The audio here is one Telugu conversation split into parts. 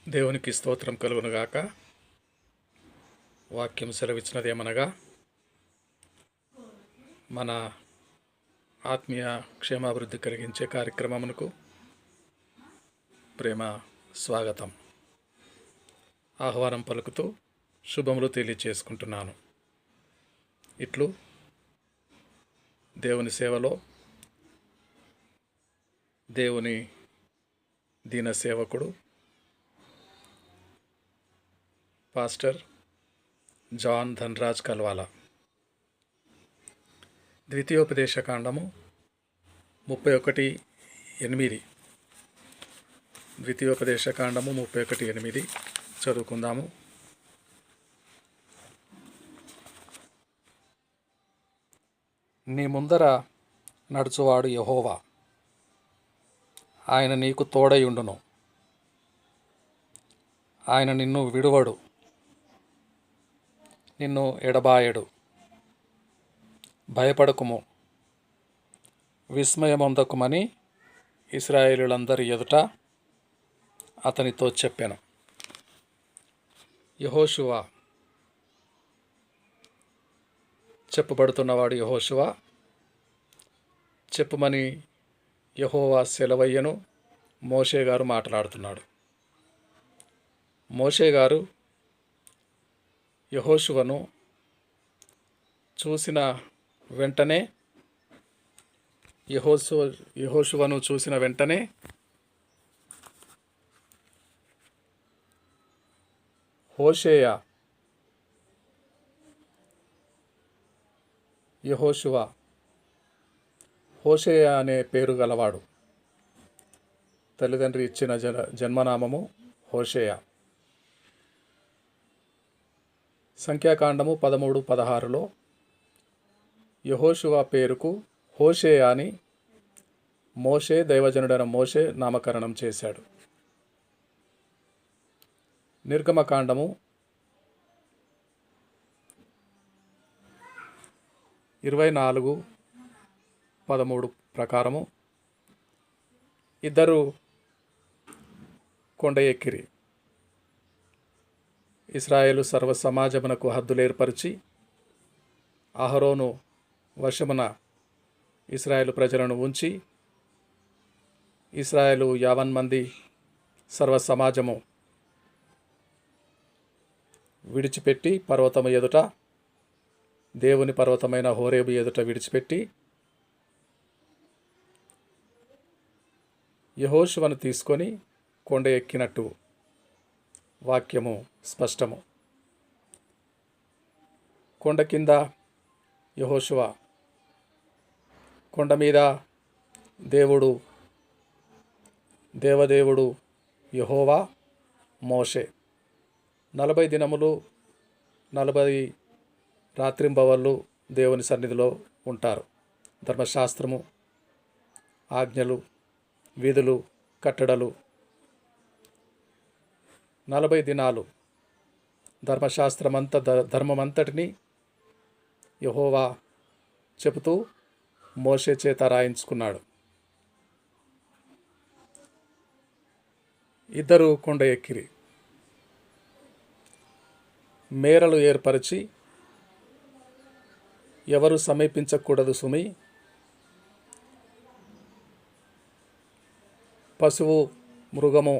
దేవునికి స్తోత్రం కలుగునుగాక. వాక్యం సెలవిచ్చినదేమనగా, మన ఆత్మీయ క్షేమాభివృద్ధి కలిగించే కార్యక్రమమునకు ప్రేమ స్వాగతం. ఆహ్వానం పలుకుతూ శుభములు తెలియచేసుకుంటున్నాను. ఇట్లు దేవుని సేవలో దేవుని దీన సేవకుడు పాస్టర్ జాన్ ధనరాజ్ కల్వాల. ద్వితీయోపదేశకాండము 31:8. ద్వితీయోపదేశకాండము 31:8 చదువుకుందాము. నీ ముందర నడుచువాడు యెహోవా, ఆయన నీకు తోడయుండును. ఆయన నిన్ను విడువడు, నిన్ను ఎడబాయడు. భయపడకుము, విస్మయమొందకుమని ఇశ్రాయేలులందరి ఎదుట అతనితో చెప్పాను. యెహోషువ, చెప్పబడుతున్నవాడు యెహోషువ. చెప్పుమని యెహోవా సెలవయ్యను. మోషే గారు మాట్లాడుతున్నాడు. మోషే గారు యెహోషువను చూసిన వెంటనే హోషేయ యెహోషువ హోషేయ అనే పేరు గలవాడు. తల్లిదండ్రి ఇచ్చిన జన్మనామము హోషేయ. సంఖ్యాకాండము 13:16లో యెహోషువ పేరుకు హోషేయ అని మోషే, దైవజనుడైన మోషే నామకరణం చేశాడు. నిర్గమకాండము 24:13 ప్రకారము ఇద్దరు కొండ ఎక్కిరి. ఇశ్రాయేలు సర్వ సమాజమునకు హద్దులు ఏర్పరిచి అహరోను వశమున ఇశ్రాయేలు ప్రజలను ఉంచి, ఇశ్రాయేలు 50 మంది సర్వ సమాజము విడిచిపెట్టి పర్వతము ఎదుట, దేవుని పర్వతమైన హోరేబు ఎదుట విడిచిపెట్టి యెహోషువను తీసుకొని కొండ ఎక్కినట్టు వాక్యము స్పష్టము. కొండ కింద యెహోషువ, కొండ మీద దేవదేవుడు యెహోవా, మోషే 40 దినములు 40 రాత్రింబవళ్ళు దేవుని సన్నిధిలో ఉంటారు. ధర్మశాస్త్రము, ఆజ్ఞలు, విధులు, కట్టడలు 40 దినాలు ధర్మమంతటిని యెహోవా చెబుతూ మోషే చేత రాయించుకున్నాడు. ఇద్దరు కొండ ఎక్కిరి. మేరలు ఏర్పరిచి, ఎవరు సమీపించకూడదు సుమి, పశువు మృగము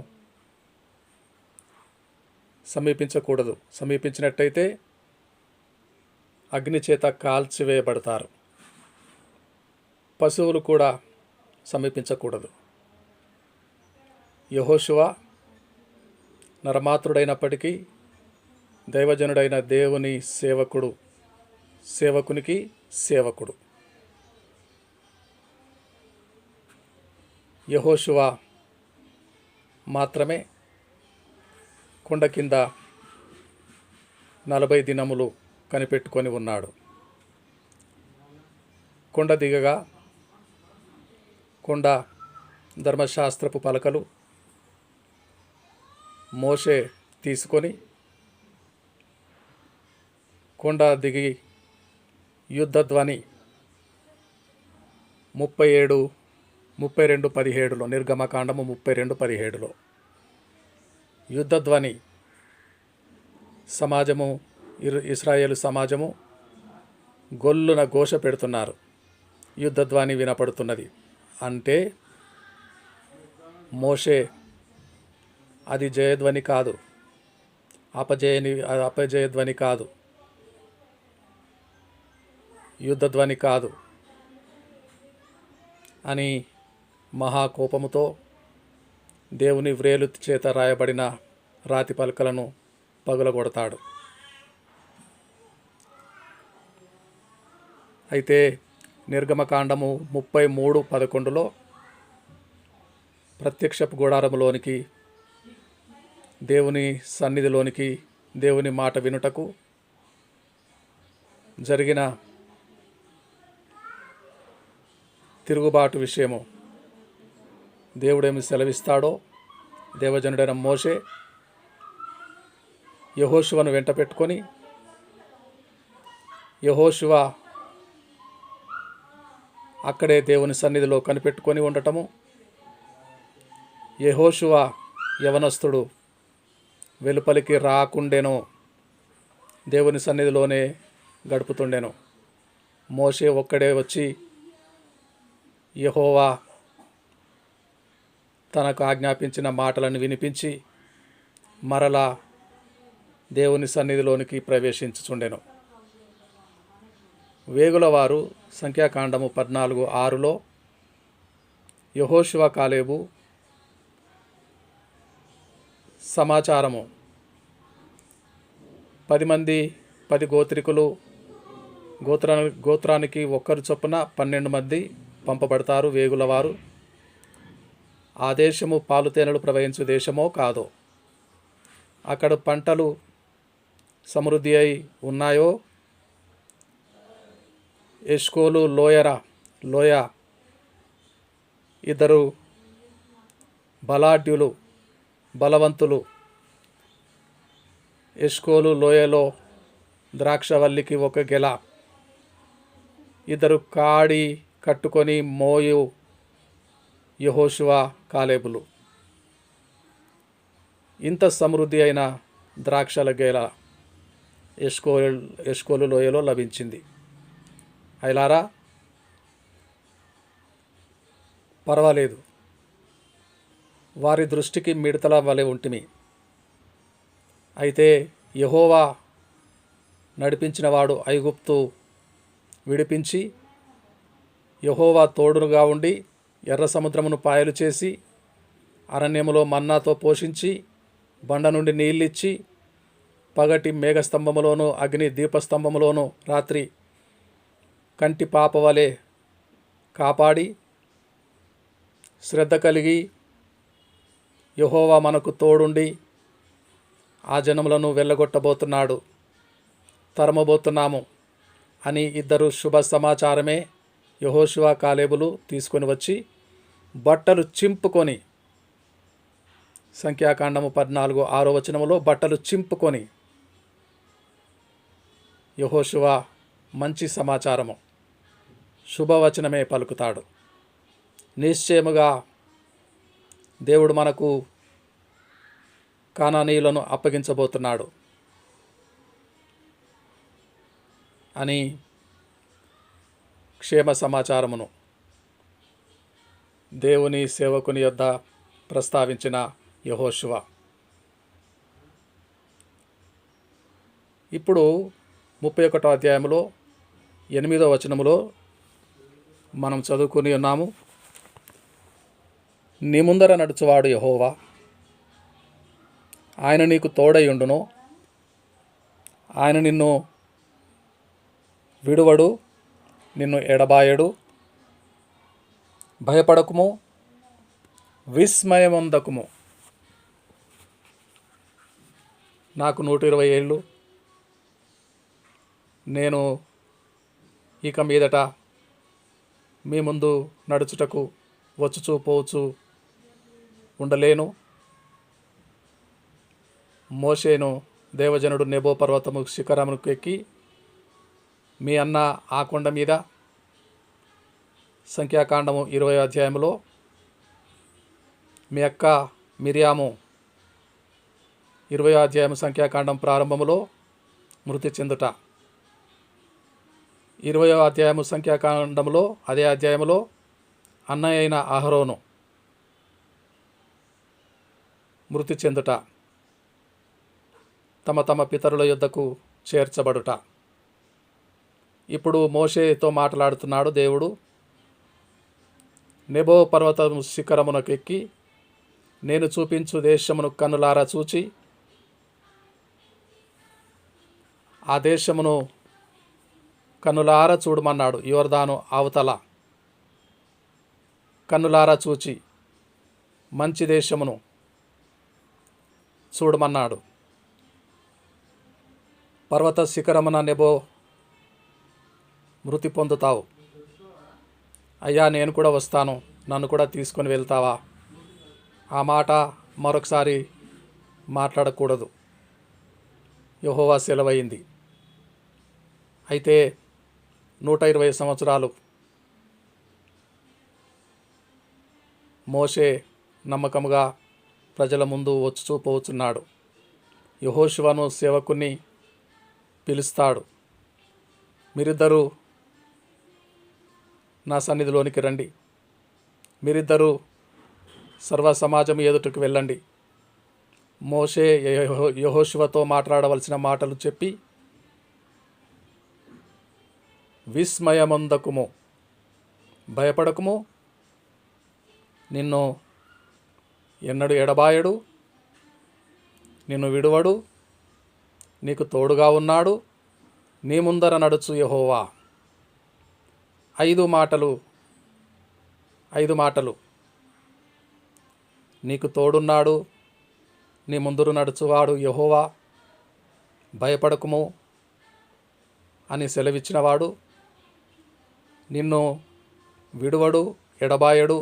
సమీపించకూడదు. సమీపించినట్టయితే అగ్ని చేత కాల్చివేయబడతారు. పశువులు కూడా సమీపించకూడదు. యెహోషువ నరమాతృడైనప్పటికీ దైవజనుడైన దేవుని సేవకునికి సేవకుడు. యెహోషువ మాత్రమే కొండ కింద 40 దినములు కనిపెట్టుకొని ఉన్నాడు. కొండ దిగగా కొండ ధర్మశాస్త్రపు పలకలు మోషే తీసుకొని కొండ దిగి యుద్ధధ్వని 32:17 నిర్గమకాండము 32:17 యుద్ధధ్వని సమాజము, ఇశ్రాయేలు సమాజము గొల్లున ఘోష పెడుతున్నారు. యుద్ధధ్వని వినపడుతున్నది. అంటే మోషే అది జయధ్వని కాదు, అపజయధ్వని కాదు, యుద్ధధ్వని కాదు అని మహాకోపముతో దేవుని వ్రేలు చేత రాయబడిన రాతి పలకలను పగులగొడతాడు. అయితే నిర్గమకాండము 33:11 ప్రత్యక్షపు గుడారములోనికి, దేవుని సన్నిధిలోనికి, దేవుని మాట వినుటకు జరిగిన తిరుగుబాటు విషయము దేవుడేమి సెలవిస్తాడో, దేవజనుడైన మోషే యెహోషువను వెంట పెట్టుకొని, యెహోషువ అక్కడే దేవుని సన్నిధిలో కనిపెట్టుకొని ఉండటము, యెహోషువ యవనస్తుడు వెలుపలికి రాకుండెను, దేవుని సన్నిధిలోనే గడుపుతుండెను. మోషే ఒక్కడే వచ్చి యెహోవా తనకు ఆజ్ఞాపించిన మాటలను వినిపించి మరలా దేవుని సన్నిధిలోనికి ప్రవేశించుచుండెను. వేగులవారు సంఖ్యాకాండము 14:6 యెహోషువ కాలేబు సమాచారము 10 మంది 10 గోత్రికులు, గోత్రానికి ఒక్కరు చొప్పున 12 మంది పంపబడతారు. వేగులవారు ఆ దేశము పాలుతేనెలు ప్రవహించు దేశమో కాదో, అక్కడ పంటలు సమృద్ధి అయి ఉన్నాయో, ఎష్కోలు లోయ ఇద్దరు బలాఢ్యులు, బలవంతులు ఎష్కోలు లోయలో ద్రాక్షవల్లికి ఒక గెల, ఇద్దరు కాడి కట్టుకొని మోయు యెహోషువ కాలేబులు. ఇంత సమృద్ధి అయిన ద్రాక్షల గెల ఎష్కోలు లోయలో లభించింది. అయిలారా, పర్వాలేదు, వారి దృష్టికి మిడతల వలె ఉంటిమి. అయితే యెహోవా నడిపించిన వాడు ఐగుప్తు విడిపించి, యెహోవా తోడుగా ఉండి ఎర్ర సముద్రమును పాయలు చేసి, అరణ్యములో మన్నాతో పోషించి, బండ నుండి నీళ్ళిచ్చి, పగటి మేఘస్తంభములోను అగ్ని దీపస్తంభములోను రాత్రి కంటి పాప వలె కాపాడి, శ్రద్ధ కలిగి యెహోవా మనకు తోడుండి ఆ జనములను వెళ్ళగొట్టబోతున్నాడు, తరమబోతున్నాము అని ఇద్దరు శుభ సమాచారమే యెహోషువ కాలేబులు తీసుకొని వచ్చి బట్టలు చింపుకొని, సంఖ్యాకాండము 14:6 బట్టలు చింపుకొని యెహోషువ మంచి సమాచారము, శుభవచనమే పలుకుతాడు. నిశ్చయముగా దేవుడు మనకు కానానీయులను అప్పగించబోతున్నాడు అని క్షేమ సమాచారమును దేవుని సేవకుని యొద్ద ప్రస్తావించిన యెహోషువ ఇప్పుడు 31వ అధ్యాయంలో 8వ వచనములో మనం చదువుకుని ఉన్నాము. నీ ముందర నడుచువాడు యెహోవా, ఆయన నీకు తోడయుండును, ఆయన నిన్ను విడువడు, నిన్ను ఎడబాయడు. భయపడకుము, విస్మయమొందకుము. నాకు 120 ఏళ్ళు. నేను ఇక మీదట మీ ముందు నడుచుటకు వచ్చుచూ పోవచ్చు ఉండలేను. మోషేను దేవజనుడు నెబో పర్వతము శిఖరముకు ఎక్కి మీ అన్న ఆ కొండ మీద, సంఖ్యాకాండము 20వ అధ్యాయంలో మీ అక్క మిరియాము 20వ అధ్యాయం సంఖ్యాకాండం ప్రారంభములో మృతి చెందుట. 20వ అధ్యాయము సంఖ్యాకాండంలో అదే అధ్యాయంలో అన్నయ్య అయిన అహరోను మృతి చెందుట, తమ తమ పితరుల యొద్దకు చేర్చబడుట. ఇప్పుడు మోషేతో మాట్లాడుతున్నాడు దేవుడు. నెబో పర్వతము శిఖరమునకు ఎక్కి నేను చూపించు దేశమును కన్నులారా చూచి ఆ దేశమును కన్నులారా చూడమన్నాడు. యోర్దాను అవతల కన్నులారా చూచి మంచి దేశమును చూడమన్నాడు. పర్వత శిఖరమున నెబో మృతి పొందుతావు, అయ్యా నేను కూడా వస్తాను, నన్ను కూడా తీసుకొని వెళ్తావా? ఆ మాట మరొకసారి మాట్లాడకూడదు, యెహోవా సెలవైంది. అయితే 120 సంవత్సరాలు మోషే నమ్మకముగా ప్రజల ముందు వచ్చుచూ పోచున్నాడు. యెహోషువను సేవకుని పిలుస్తాడు. మీరిద్దరూ నా సన్నిధిలోనికి రండి, మీరిద్దరూ సర్వ సమాజం ఎదుటకు వెళ్ళండి. మోషే యెహోషువతో మాట్లాడవలసిన మాటలు చెప్పి, విస్మయమొందకుము, భయపడకుము, నిన్ను ఎన్నడూ ఎడబాయడు, నిన్ను విడువడు, నీకు తోడుగా ఉన్నాడు, నీ ముందర నడుచు యెహోవా. 5 మాటలు నీకు తోడున్నాడు, నీ ముందురు నడుచువాడు యెహోవా, భయపడకుము అని సెలవిచ్చినవాడు, నిన్ను విడువడు, ఎడబాయడు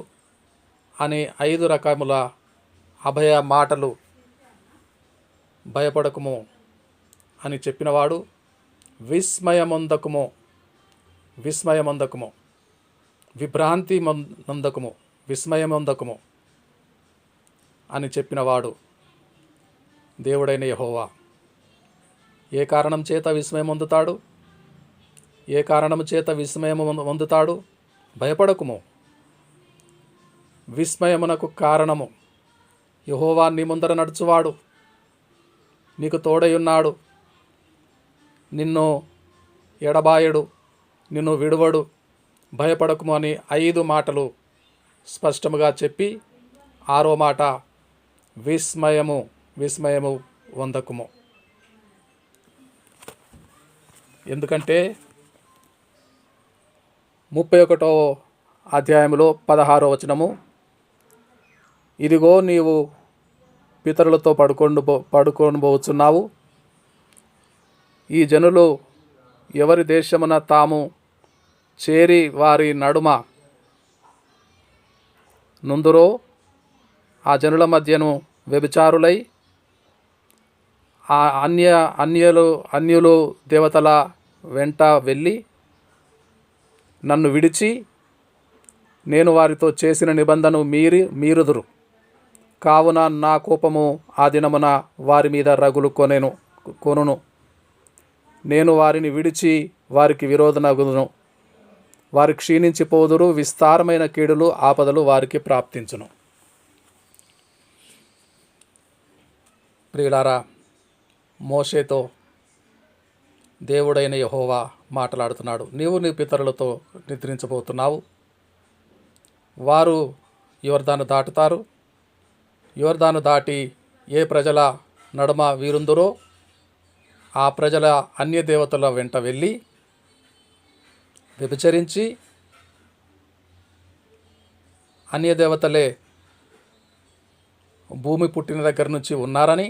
అని 5 రకముల అభయ మాటలు, భయపడకుము అని చెప్పినవాడు, విస్మయమొందకుము, విభ్రాంతి నొందకుము, విస్మయమొందకుము అని చెప్పినవాడు దేవుడైన యెహోవా. ఏ కారణం చేత విస్మయం పొందుతాడు? ఏ కారణము చేత విస్మయము పొందుతాడు? భయపడకుము. విస్మయమునకు కారణము యెహోవా నీ ముందర నడుచువాడు, నీకు తోడయున్నాడు, నిన్ను ఎడబాయడు, నిన్ను విడువడు, భయపడకుము అని 5 మాటలు స్పష్టముగా చెప్పి 6వ మాట విస్మయము పొందకుము. ఎందుకంటే 31వ అధ్యాయంలో 16వ వచనము, ఇదిగో నీవు పితరులతో పడుకొని పోచున్నావు, ఈ జనులు ఎవరి దేశమున తాము చేరి వారి నడుమ నుందురో ఆ జనుల మధ్యను వ్యభిచారులై ఆ అన్యులు దేవతల వెంట వెళ్ళి నన్ను విడిచి నేను వారితో చేసిన నిబంధన మీరుదురు. కావున నా కోపము ఆ దినమున వారి మీద రగులు కొనును. నేను వారిని విడిచి వారికి విరోధనగుదును. వారు క్షీణించిపోదురు, విస్తారమైన కీడులు ఆపదలు వారికి ప్రాప్తించును. ప్రియులారా, మోషేతో దేవుడైన యెహోవా మాట్లాడుతున్నాడు. నీవు నీ పితరులతో నిద్రించబోతున్నావు, వారు యోర్దాను దాటుతారు, యోర్దాను దాటి ఏ ప్రజల నడుమ వీరుందురో ఆ ప్రజల అన్య దేవతల వెంట వెళ్ళి వ్యభిచరించి అన్య దేవతలే భూమి పుట్టిన దగ్గర నుంచి ఉన్నారని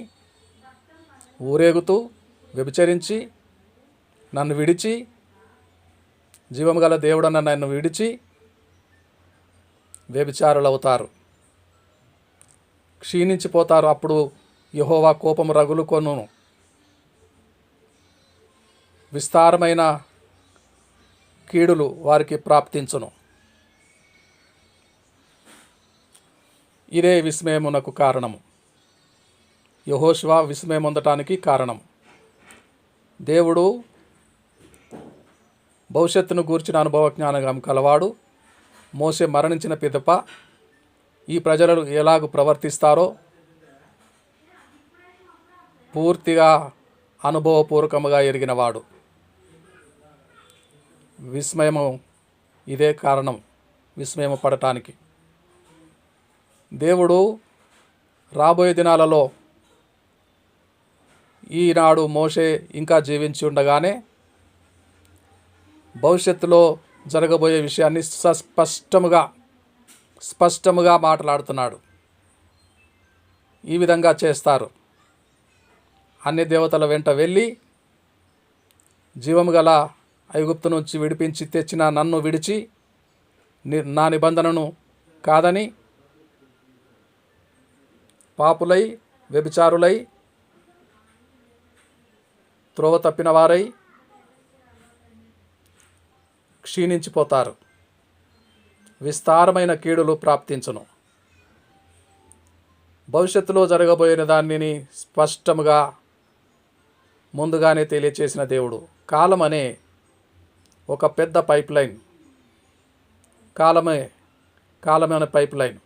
ఊరేగుతూ వ్యభిచరించి నన్ను విడిచి, జీవం గల దేవుడన్న నన్ను విడిచి వ్యభిచారులవుతారు, క్షీణించిపోతారు. అప్పుడు యెహోవా కోపం రగులుకొను, విస్తారమైన కీడులు వారికి ప్రాప్తించును. ఇదే విస్మయమునకు కారణము. యెహోషువ విస్మయం పొందటానికి కారణం. దేవుడు భవిష్యత్తును గూర్చిన అనుభవ జ్ఞానం కలవాడు. మోషే మరణించిన పిదప ఈ ప్రజలు ఎలాగూ ప్రవర్తిస్తారో పూర్తిగా అనుభవపూర్వకంగా ఎరిగినవాడు. విస్మయము ఇదే కారణం విస్మయము పడటానికి. దేవుడు రాబోయే దినాలలో ఈనాడు మోషే ఇంకా జీవించి ఉండగానే భవిష్యత్తులో జరగబోయే విషయాన్ని స్పష్టముగా మాట్లాడుతున్నాడు. ఈ విధంగా చేస్తారు. అన్ని దేవతల వెంట వెళ్ళి జీవము గల ఐగుప్తు నుంచి విడిపించి తెచ్చిన నన్ను విడిచి నా నిబంధనను కాదని పాపులై, వ్యభిచారులై, త్రోవ తప్పిన వారై క్షీణించిపోతారు. విస్తారమైన కీడులు ప్రాప్తించును. భవిష్యత్తులో జరగబోయిన దానిని స్పష్టముగా ముందుగానే తెలియచేసిన దేవుడు. కాలం అనే ఒక పెద్ద పైప్ లైన్, కాలమైన పైప్ లైన్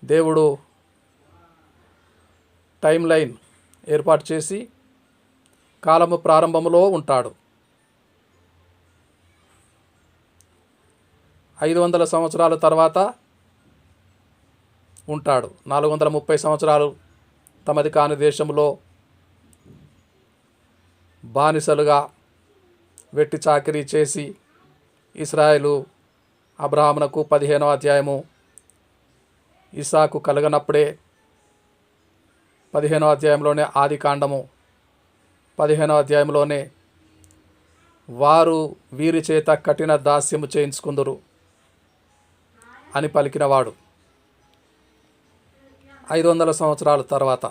దేవుడు టైం లైన్ ఏర్పాటు చేసి కాలము ప్రారంభంలో ఉంటాడు. 500 సంవత్సరాల తర్వాత ఉంటాడు. 430 సంవత్సరాలు తమది కాని దేశంలో బానిసలుగా వెట్టి చాకిరీ చేసి ఇశ్రాయేలు అబ్రహామునకు 15వ అధ్యాయము, ఇస్సాకు కలగనప్పుడే 15వ అధ్యాయంలోనే ఆదికాండము 15వ అధ్యాయంలోనే వారు వీరి చేత కఠిన దాస్యము చేయించుకుందురు అని పలికినవాడు. 500 సంవత్సరాల తర్వాత,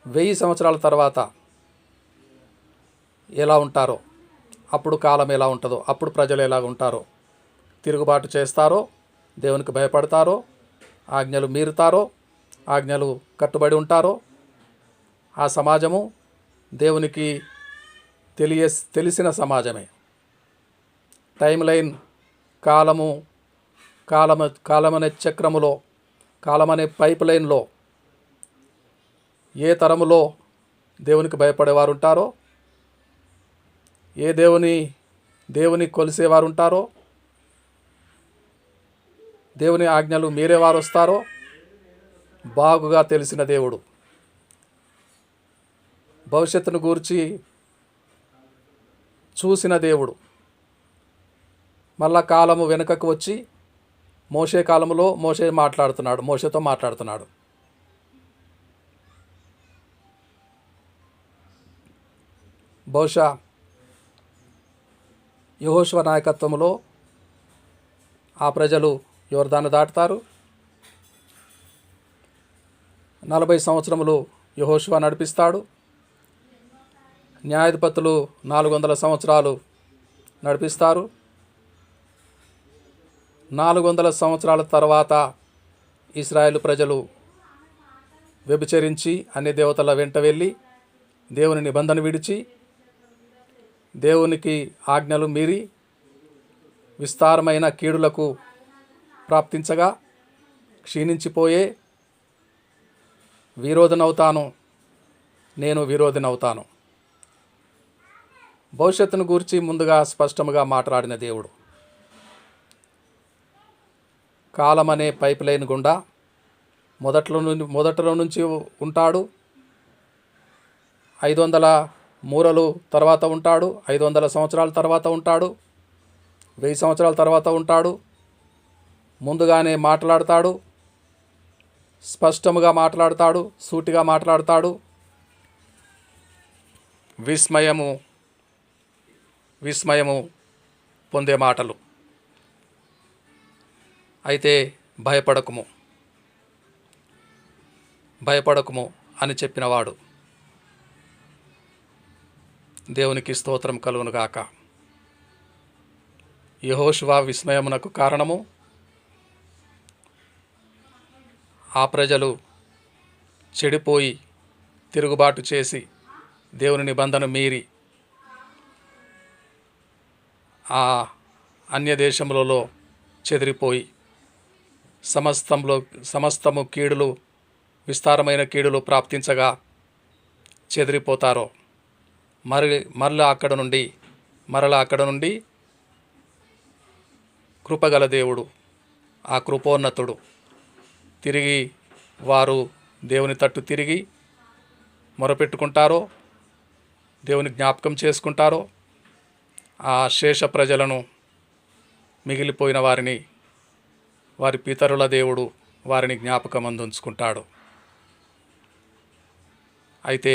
1000 సంవత్సరాల తర్వాత ఎలా ఉంటారో, అప్పుడు కాలం ఎలా ఉంటుందో, అప్పుడు ప్రజలు ఎలా ఉంటారో, తిరుగుబాటు చేస్తారో, దేవునికి భయపడతారో, ఆజ్ఞలు మీరుతారో, ఆజ్ఞలు కట్టుబడి ఉంటారో, ఆ సమాజము దేవునికి తెలిసిన సమాజమే. టైం లైన్ కాలమనే చక్రములో, కాలమనే పైప్ లైన్లో ఏ తరములో దేవునికి భయపడేవారు ఉంటారో, ఏ దేవుని కొలిసేవారు ఉంటారో, దేవుని ఆజ్ఞలు మీరేవారు వస్తారో బాగుగా తెలిసిన దేవుడు. భవిష్యత్తును గూర్చి చూసిన దేవుడు. మళ్ళా కాలము వెనుకకు వచ్చి మోషే కాలములో మోషేతో మాట్లాడుతున్నాడు. బహుశా యెహోషువ నాయకత్వంలో ఆ ప్రజలు యోర్దాను దాటుతారు. 40 సంవత్సరములు యెహోషువ నడిపిస్తాడు. న్యాయాధిపతులు 400 సంవత్సరాలు నడిపిస్తారు. 400 సంవత్సరాల తర్వాత ఇశ్రాయేలు ప్రజలు వ్యభిచరించి అన్ని దేవతల వెంట వెళ్ళి దేవుని నిబంధన విడిచి దేవునికి ఆజ్ఞలు మీరి విస్తారమైన కీడులకు ప్రాప్తించగా క్షీణించిపోయే నేను విరోధినవుతాను. భవిష్యత్తును గూర్చి ముందుగా స్పష్టంగా మాట్లాడిన దేవుడు. కాలం అనే పైప్ లైన్ గుండా మొదట్లో నుంచి ఉంటాడు. 500 మూరలు తర్వాత ఉంటాడు. 500 సంవత్సరాల తర్వాత ఉంటాడు. 1000 సంవత్సరాల తర్వాత ఉంటాడు. ముందుగానే మాట్లాడతాడు. స్పష్టముగా మాట్లాడతాడు. సూటిగా మాట్లాడతాడు. విస్మయము పొందే మాటలు. అయితే భయపడకుము అని చెప్పినవాడు. దేవునికి స్తోత్రం కలుగును గాక. యెహోషువ విస్మయమునకు కారణము ఆ ప్రజలు చెడిపోయి తిరుగుబాటు చేసి దేవుని నిబంధన మీరి ఆ అన్య దేశములలో చెదిరిపోయి సమస్తము కీడులు, విస్తారమైన కీడులు ప్రాప్తించగా చెదిరిపోతారో మరలా అక్కడ నుండి కృపగల దేవుడు, ఆ కృపోన్నతుడు తిరిగి వారు దేవుని తట్టు తిరిగి మొరపెట్టుకుంటారో, దేవుని జ్ఞాపకం చేసుకుంటారో, ఆ శేష ప్రజలను, మిగిలిపోయిన వారిని వారి పితరుల దేవుడు వారిని జ్ఞాపకం అందించుకుంటాడు. అయితే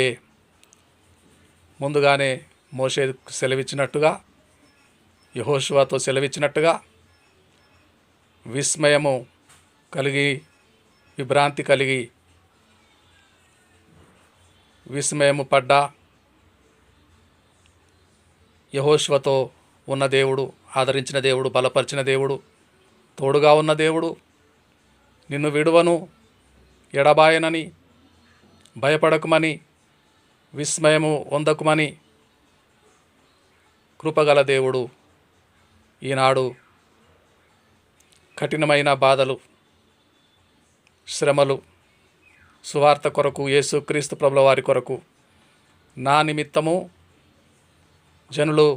ముందుగానే మోషే సెలవిచ్చినట్టుగా, యెహోషువతో సెలవిచ్చినట్టుగా విస్మయము కలిగి, విభ్రాంతి కలిగి, విస్మయము పడ్డ యెహోషువతో ఉన్న దేవుడు, ఆదరించిన దేవుడు, బలపరిచిన దేవుడు, తోడుగా ఉన్న దేవుడు, నిన్ను విడువను, ఎడబాయనని, భయపడకుమని, విస్మయము పొందకుమని కృపగల దేవుడు ఈనాడు కఠినమైన బాధలు, శ్రమలు, సువార్త కొరకు, యేసుక్రీస్తు ప్రభుల వారి కొరకు నా నిమిత్తము జనులు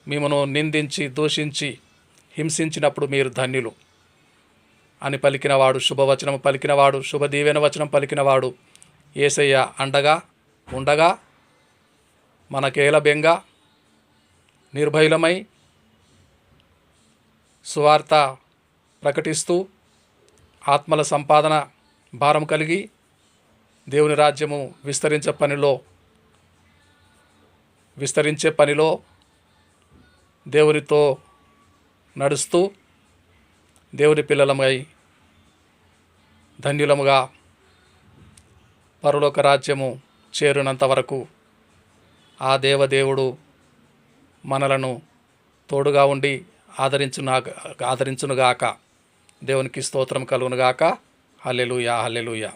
మిమ్మను నిందించి, దూషించి, హింసించినప్పుడు మీరు ధన్యులు అని పలికినవాడు, శుభవచనం పలికినవాడు, శుభ దీవెన వచనం పలికినవాడు యేసయ్య అండగా ఉండగా మనకేల బెంగ, నిర్భయులమై సువార్త ప్రకటిస్తూ ఆత్మల సంపాదన భారం కలిగి దేవుని రాజ్యము విస్తరించే పనిలో దేవునితో నడుస్తూ దేవుని పిల్లలమై ధన్యులముగా పరలోక రాజ్యము చేరునంత వరకు ఆ దేవదేవుడు మనలను తోడుగా ఉండి ఆదరించునుగాక. దేవునికి స్తోత్రం కలుగునుగాక. హల్లెలూయా, హల్లెలూయా.